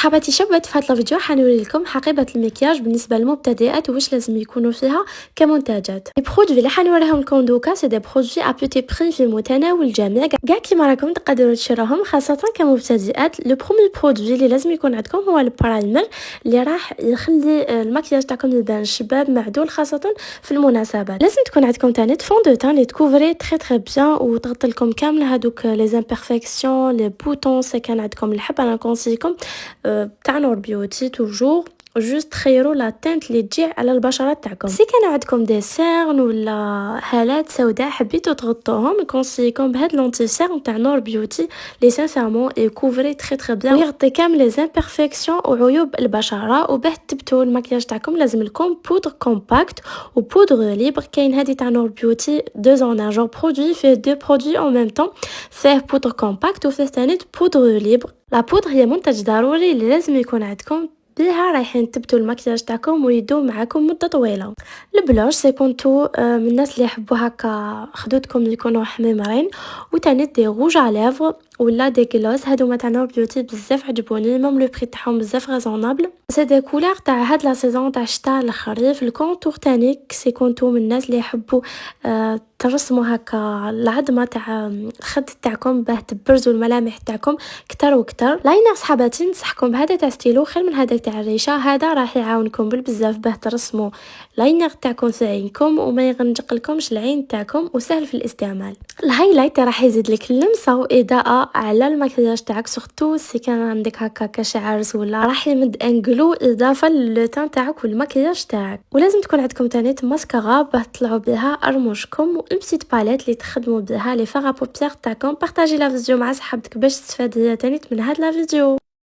صحباتي شبت في هذا الفيديو حنوري لكم حقيبه المكياج بالنسبه للمبتدئات واش لازم يكونوا فيها كمنتجات. لي برودوي اللي حنوريهم لكم دوكا سي دي برودوي ا بوتي بري في متناول الجميع كاع كيما راكم تقدروا تشروهم خاصه كمبتدئات. لو بروميي برودوي اللي لازم يكون عندكم هو البرايمر اللي راح يخلي المكياج تاعكم يبان شباب معدول خاصه في المناسبات. لازم تكون عندكم ثاني فون دو تان اللي تكوفري تري تري بيان وتغطي لكم كامل هذوك لي زامبيرفيكسيون لي بوتون. سي كان عندكم الحب انا نكونسيكم تاع نور بيوتي توجور جوست خيروا لا تنت اللي تجي على البشره تاعكم. سي كان عندكم دي سيرن ولا هالات سوداء حبيتوا تغطوهم نكونسيكم بهاد لونتي سيرن تاع نور بيوتي لي سانسيرمون يكوفري تري تري بيان ويغطي كامل لي زامبيرفيكسيون وعيوب البشره. وباه تثبتوا المكياج تاعكم لازم لكم بودر كومباكت وبودر ليبر. كاين هذه تاع نور بيوتي دو زون ان جور برودوي فيه دو برودوي اون ميم طون، فيه بودر كومباكت وفيه ثاني بودر ليبر. لا بودر هي منتج ضروري اللي لازم يكون عندكم، بها رايحين تبتوا المكياج تاعكم ويدوم معاكم مده طويله. البلوش سي كنتو من الناس اللي يحبوا هكا خدودكم يكونوا حميمرين، وتاني دي روج على لافغ ولا دي غلوس. هادو ما تاع نور بيوتي بزاف عجبوني، ميم لو بري تاعهم بزاف ريزونابل. سي دي كولور تاع هاد لا سيزون تاع الشتاء الخريف. الكونتور تاني سي كنتو من الناس اللي يحبوا ترسموا هكا العظمه تاع الخد تاعكم باه تبرزوا الملامح تاعكم كتر وكتر. لاينر صحباتي نصحكم بهذا تاع ستيلو خير من هذا تاع الريشه. هذا راح يعاونكم بالبزاف باه ترسموا لاينر تاعكم في عينكم وما يغنجق لكمش العين تاعكم وسهل في الاستعمال. الهايلايت راح يزيد لك اللمسه واضاءه على المكياج تاعك، سورتو سي كان عندك هكا كشعرس ولا راح يمد انجلو اضافه للتان تاعك والمكياج تاعك. ولازم تكون عندكم تاني ماسكارا باه تطلعوا بها ارموشكم وبسيت باليت اللي تخدموا بها لي فاغا بوبيير تاعكم. بارطاجي لا فيديو مع صحابتك باش تستفاد هي تاني من هاد لا فيديو.